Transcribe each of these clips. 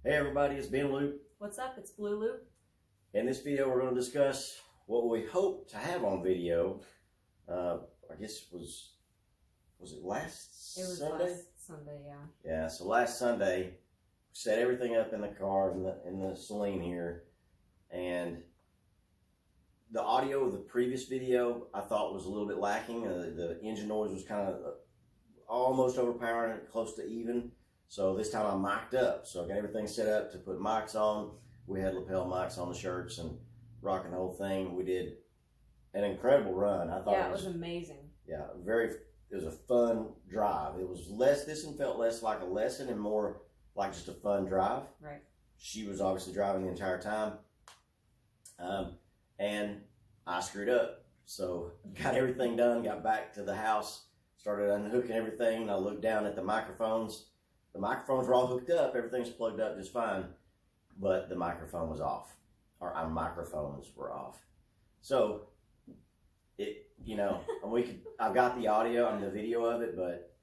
Hey everybody, it's Bleu Loope. What's up? It's Bleu Loope. In this video, we're going to discuss what we hope to have on video. I guess was it last Sunday? Last Sunday, yeah. Yeah, so last Sunday, we set everything up in the car in the Celine here, and the audio of the previous video I thought was a little bit lacking. The engine noise was kind of almost overpowering it, close to even. So this time I mic'd up. So I got everything set up to put mics on. We had lapel mics on the shirts and rocking the whole thing. We did an incredible run. I thought it was amazing. Yeah, it was a fun drive. It was this one felt less like a lesson and more like just a fun drive. Right. She was obviously driving the entire time. And I screwed up. So got everything done, got back to the house, started unhooking everything, and I looked down at the microphones. The microphones were all hooked up, everything's plugged up just fine, but the microphone was off, or our microphones were off. So I've got the audio and the video of it, but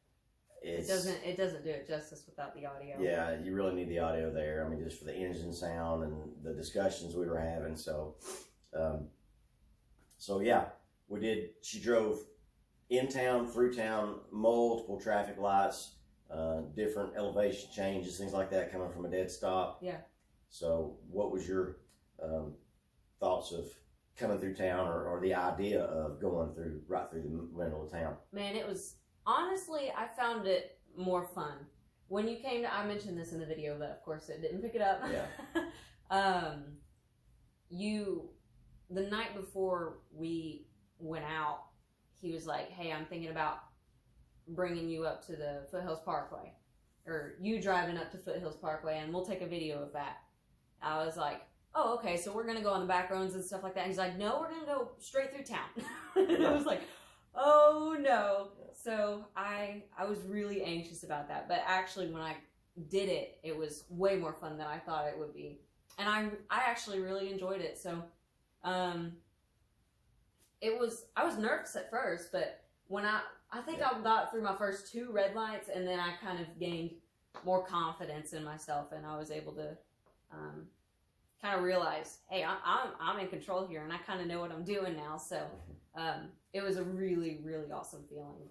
it doesn't do it justice without the audio. Yeah, you really need the audio there. I mean, just for the engine sound and the discussions we were having. So yeah, we did. She drove in town, through town, multiple traffic lights, different elevation changes, things like that, coming from a dead stop. Yeah. So what was your thoughts of coming through town, or the idea of going right through the middle of town? Man, it was, honestly, I found it more fun. When you came to, I mentioned this in the video, but of course it didn't pick it up. Yeah. The night before we went out, he was like, hey, I'm thinking about bringing you up to the Foothills Parkway, or you driving up to Foothills Parkway, and we'll take a video of that. I was like, oh, okay, so we're going to go on the back roads and stuff like that. And he's like, no, we're going to go straight through town. And I was like, oh, no. So I was really anxious about that. But actually, when I did it, it was way more fun than I thought it would be. And I actually really enjoyed it. So I was nervous at first, but when I got through my first 2 red lights, and then I kind of gained more confidence in myself, and I was able to kind of realize, hey, I'm in control here, and I kind of know what I'm doing now. So it was a really, really awesome feeling.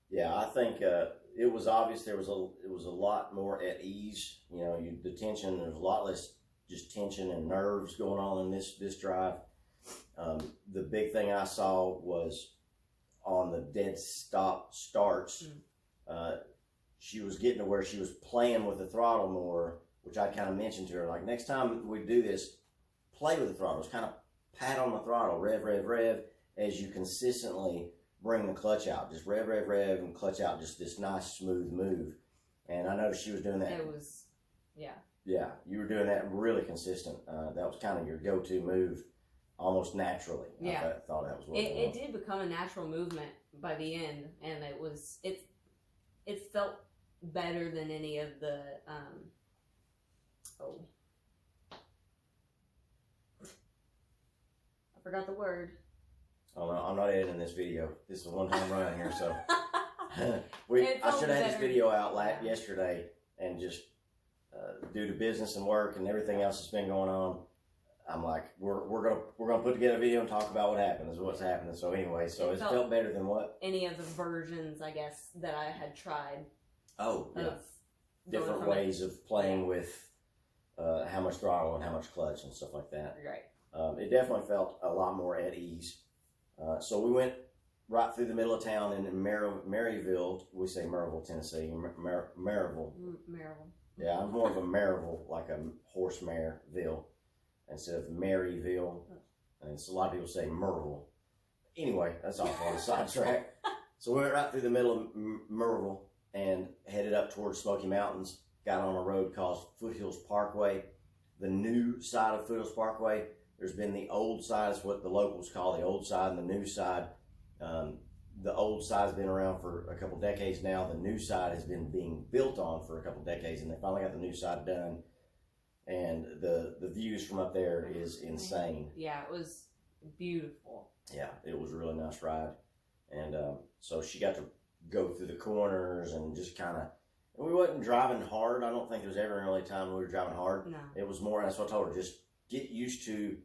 Yeah, I think it was obvious it was a lot more at ease. You know, the tension, there's a lot less just tension and nerves going on in this drive. The big thing I saw was on the dead stop starts, she was getting to where she was playing with the throttle more, which I kind of mentioned to her, like, next time we do this, play with the throttle. Just kind of pat on the throttle, rev, rev, rev, as you consistently bring the clutch out. Just rev, rev, rev, and clutch out, just this nice, smooth move. And I know she was doing that. It was, yeah. Yeah, you were doing that really consistent. That was kind of your go-to move, almost naturally. Yeah. I thought that was what it did become a natural movement by the end, and it felt better than any of the, I forgot the word. Oh no, I'm not editing this video. This is a one-time run here, so I should have had this video out yesterday, and just due to business and work and everything else that's been going on, I'm like, we're gonna put together a video and talk about what happened, is what's happening. So anyway, so it felt better than what? Any of the versions, I guess, that I had tried. Oh, yeah. Different ways of playing with how much throttle and how much clutch and stuff like that. Right. It definitely felt a lot more at ease. So we went right through the middle of town in Maryville. We say Maryville, Tennessee. Maryville. Yeah, I'm more of a Maryville, like a horse Mareville, instead of Maryville. And so a lot of people say Maryville. Anyway, that's off on the sidetrack. So we went right through the middle of Maryville and headed up towards Smoky Mountains. Got on a road called Foothills Parkway. The new side of Foothills Parkway. There's been the old side, is what the locals call the old side, and the new side. The old side's been around for a couple decades now. The new side has been being built on for a couple decades, and they finally got the new side done. And the views from up there is insane. Yeah, it was beautiful. Yeah, it was a really nice ride. And so she got to go through the corners and just kind of And we wasn't driving hard. I don't think there was ever really a time we were driving hard. No. It was more, that's what I told her, just get used to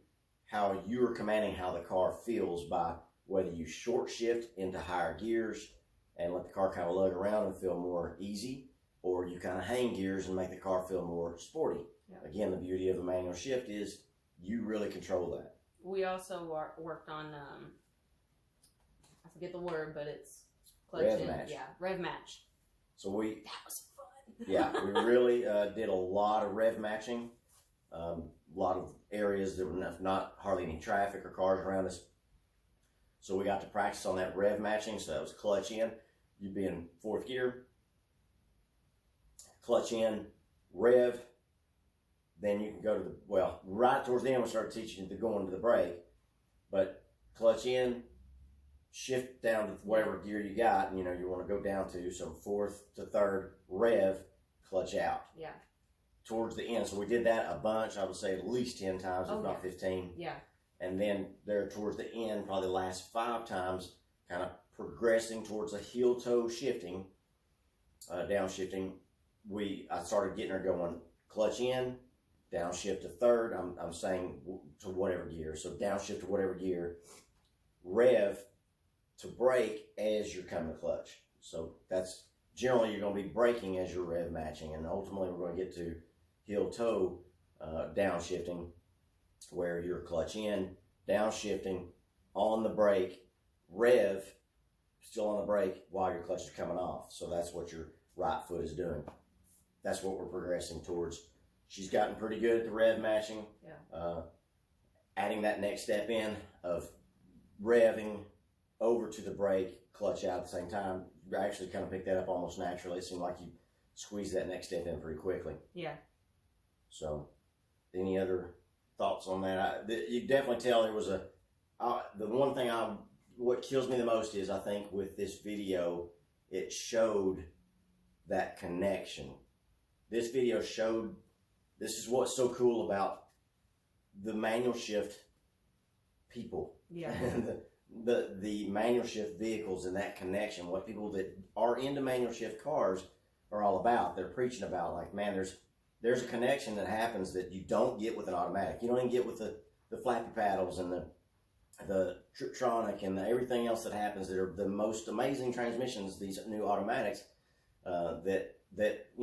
how you're commanding how the car feels by whether you short shift into higher gears and let the car kind of lug around and feel more easy, or you kind of hang gears and make the car feel more sporty. Yeah. Again, the beauty of a manual shift is you really control that. We also worked on, I forget the word, but it's clutch rev in. match. Yeah, rev match. So that was fun. Yeah, we really did a lot of rev matching. A lot of areas there were not hardly any traffic or cars around us. So we got to practice on that rev matching. So that was clutch in. You'd be in fourth gear, clutch in, rev. Then you can go to right towards the end we started teaching you to go into the brake. But clutch in, shift down to whatever gear you got, and you want to go down to some fourth to third, rev, clutch out. Yeah. Towards the end. So we did that a bunch, I would say at least 10 times, if not 15. Yeah. And then there towards the end, probably the last 5 times, kind of progressing towards a heel toe shifting, downshifting. I started getting her going clutch in, downshift to third. I'm saying to whatever gear. So downshift to whatever gear, rev to brake as you're coming to clutch. So that's generally you're going to be braking as you're rev matching, and ultimately we're going to get to heel toe downshifting, where you're clutch in, downshifting on the brake, rev still on the brake while your clutch is coming off. So that's what your right foot is doing. That's what we're progressing towards. She's gotten pretty good at the rev matching. Yeah. Adding that next step in of revving over to the brake, clutch out at the same time. You actually kind of picked that up almost naturally. It seemed like you squeezed that next step in pretty quickly. Yeah. So, any other thoughts on that? You definitely tell there was the one thing what kills me the most is I think with this video, it showed that connection. This video showed, this is what's so cool about the manual shift people. Yeah. the manual shift vehicles and that connection, what people that are into manual shift cars are all about. They're preaching about, like, man, there's a connection that happens that you don't get with an automatic. You don't even get with the flappy paddles and the Triptronic and everything else that happens that are the most amazing transmissions, these new automatics, that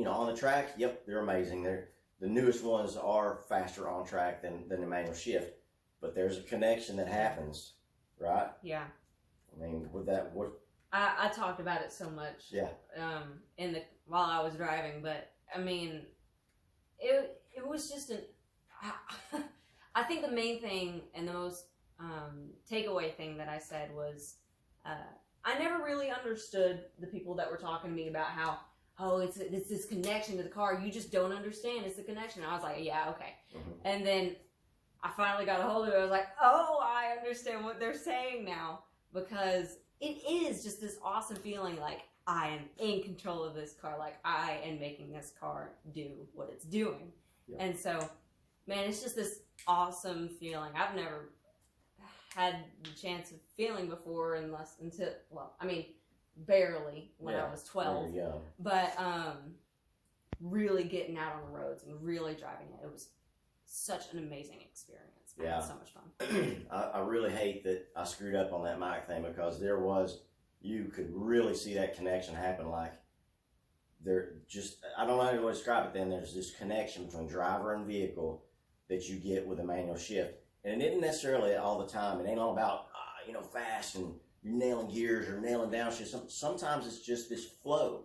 on the track, yep, they're amazing. The newest ones are faster on track than the manual shift, but there's a connection that happens, right? Yeah. I mean, with that, I talked about it so much. Yeah. While I was driving, but I mean, it was just I think the main thing and the most takeaway thing that I said was I never really understood the people that were talking to me about how, oh, it's this connection to the car. You just don't understand. It's the connection. And I was like, yeah, okay. Mm-hmm. And then I finally got a hold of it. I was like, oh, I understand what they're saying now, because it is just this awesome feeling like I am in control of this car. Like I am making this car do what it's doing. Yeah. And so, man, it's just this awesome feeling. I've never had the chance of feeling before barely when I was 12. Yeah. But really getting out on the roads and really driving it was such an amazing experience. Yeah. It was so much fun. I really hate that I screwed up on that mic thing, because you could really see that connection happen. Like, I don't know how to describe it then. There's this connection between driver and vehicle that you get with a manual shift. And it isn't necessarily all the time. It ain't all about, fast and you're nailing gears or nailing downshifts. Sometimes it's just this flow.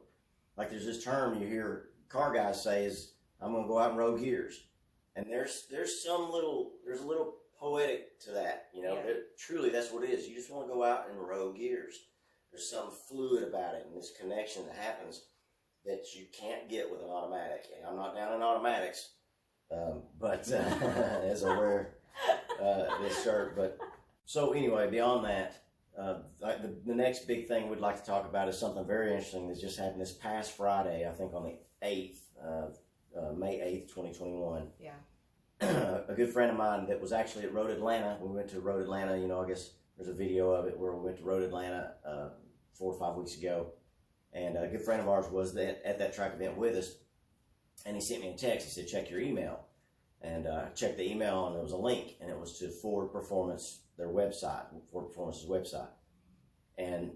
Like there's this term you hear car guys say is, I'm going to go out and row gears. And there's a little poetic to that. Yeah. Truly that's what it is. You just want to go out and row gears. There's something fluid about it, and this connection that happens that you can't get with an automatic. And I'm not down in automatics, but as I wear this shirt. But so anyway, beyond that, the next big thing we'd like to talk about is something very interesting that just happened this past Friday. I think on the 8th, May 8th, 2021. Yeah. A good friend of mine that was actually at Road Atlanta. We went to Road Atlanta. I guess there's a video of it where we went to Road Atlanta 4 or 5 weeks ago. And a good friend of ours was at that track event with us, and he sent me a text. He said, check your email. And I checked the email, and there was a link, and it was to Ford Performance, their website, Ford Performance's website. And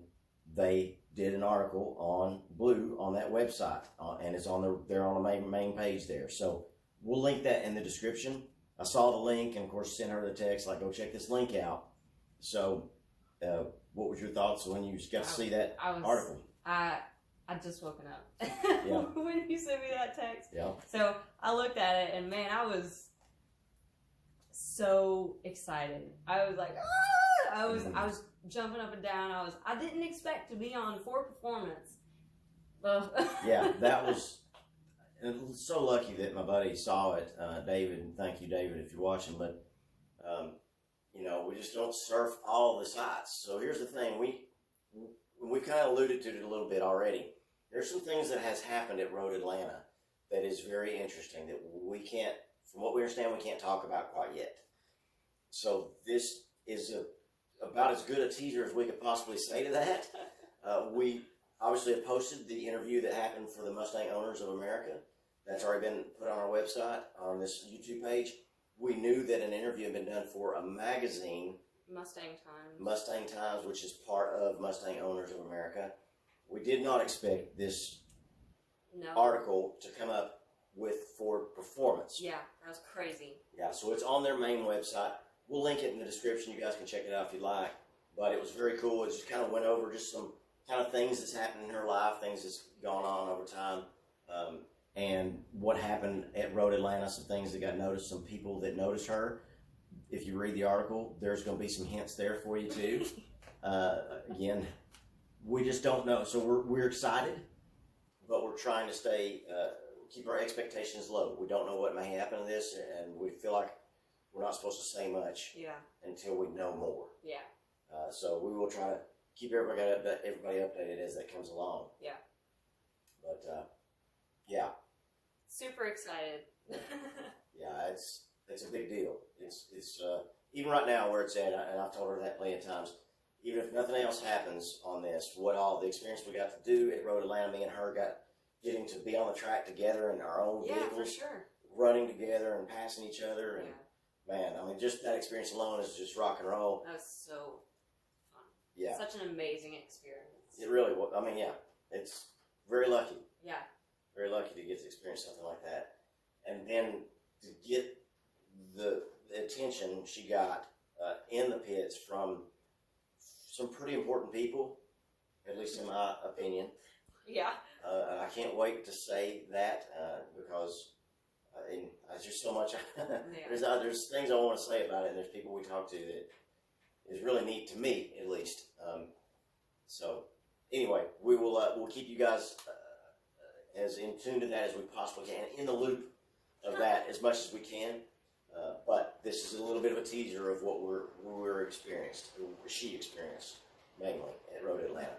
they did an article on Blue on that website, and it's on they're on the main page there. So we'll link that in the description. I saw the link, and of course sent her the text like, go check this link out. So what was your thoughts when you got to see that article? I just woken up Yeah. when you sent me that text. Yeah. So I looked at it, and man, I was so excited. I was like, ah! I was jumping up and down. I didn't expect to be on Ford Performance. Yeah, that was so lucky that my buddy saw it, David. And thank you, David, if you're watching. But you know, we just don't surf all the sites. So here's the thing: we kind of alluded to it a little bit already. There's some things that has happened at Road Atlanta that is very interesting that we can't, from what we understand, we can't talk about quite yet. So this is about as good a teaser as we could possibly say to that. We obviously have posted the interview that happened for the Mustang Owners of America. That's already been put on our website, on this YouTube page. We knew that an interview had been done for a magazine, Mustang Times, which is part of Mustang Owners of America. We did not expect this article to come up with Ford Performance. Yeah, that was crazy. Yeah, so it's on their main website. We'll link it in the description. You guys can check it out if you'd like. But it was very cool. It just kind of went over just some kind of things that's happened in her life, things that's gone on over time, and what happened at Road Atlanta, some things that got noticed, some people that noticed her. If you read the article, there's going to be some hints there for you too. Again, we just don't know. So we're excited, but we're trying to keep our expectations low. We don't know what may happen to this, and we feel like we're not supposed to say much until we know more. Yeah. So we will try to keep everybody updated as that comes along. Yeah. But yeah. Super excited. Yeah, it's a big deal. It's even right now where it's at, and I've told her that plenty of times. Even if nothing else happens on this, what all the experience we got to do at Road Atlanta, me and her getting to be on the track together in our own vehicles, for sure, running together and passing each other, and man, I mean, just that experience alone is just rock and roll. That was so fun. Yeah, such an amazing experience. It really was. I mean, yeah, it's very lucky. Yeah, very lucky to get to experience something like that, and then to get the attention she got in the pits from some pretty important people, at least in my opinion. Yeah. I can't wait to say that because there's just so much. There's things I want to say about it, and there's people we talk to that is really neat to me, at least. So anyway, we'll keep you guys as in tune to that as we possibly can, in the loop of that as much as we can. But this is a little bit of a teaser of what she experienced, mainly at Road Atlanta.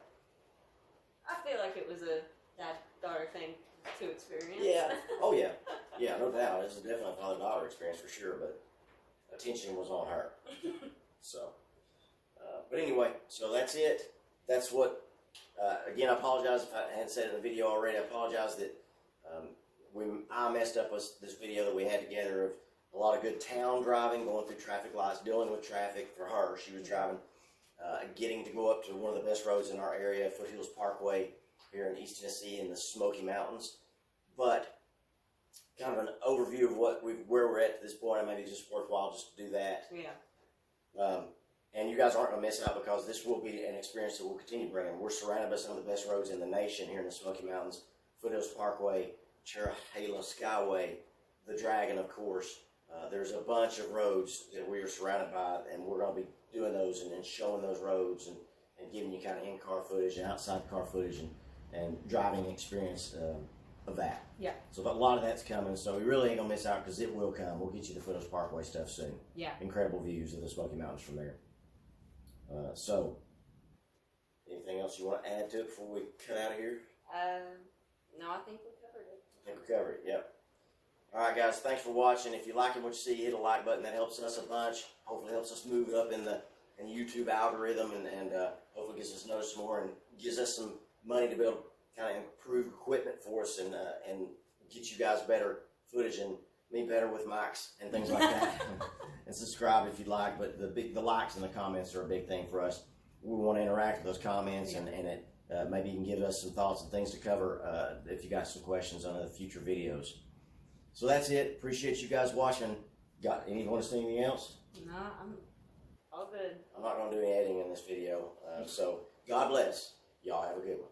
I feel like it was a dad-daughter thing to experience. Yeah. Oh yeah. Yeah, no doubt. This is definitely a father-daughter experience for sure, but attention was on her. So, but anyway, so that's it. That's what. Again, I apologize if I hadn't said it in the video already. I apologize that I messed up this video that we had together of a lot of good town driving, going through traffic lights, dealing with traffic for her. She was driving, getting to go up to one of the best roads in our area, Foothills Parkway, here in East Tennessee in the Smoky Mountains. But kind of an overview of where we're at this point, and maybe just worthwhile just to do that. Yeah. And you guys aren't going to miss out because this will be an experience that we'll continue bringing. We're surrounded by some of the best roads in the nation here in the Smoky Mountains. Foothills Parkway, Cherahela Skyway, the Dragon, of course. There's a bunch of roads that we are surrounded by, and we're going to be doing those and then showing those roads and giving you kind of in-car footage and outside-car footage and driving experience of that. Yeah. So a lot of that's coming, so we really ain't going to miss out because it will come. We'll get you the Foothills Parkway stuff soon. Yeah. Incredible views of the Smoky Mountains from there. So, anything else you want to add to it before we cut out of here? No, I think we covered it. I think we covered it, yep. Alright guys, thanks for watching. If you like what you see, hit a like button. That helps us a bunch. Hopefully helps us move up in the YouTube algorithm and hopefully gets us noticed more and gives us some money to be able to kind of improve equipment for us and get you guys better footage and me better with mics and things like that. And subscribe if you'd like. But the likes and the comments are a big thing for us. We want to interact with those comments and it maybe you can give us some thoughts and things to cover if you got some questions on the future videos. So that's it. Appreciate you guys watching. Want to say anything else? No, I'm all good. I'm not going to do any editing in this video. So God bless. Y'all have a good one.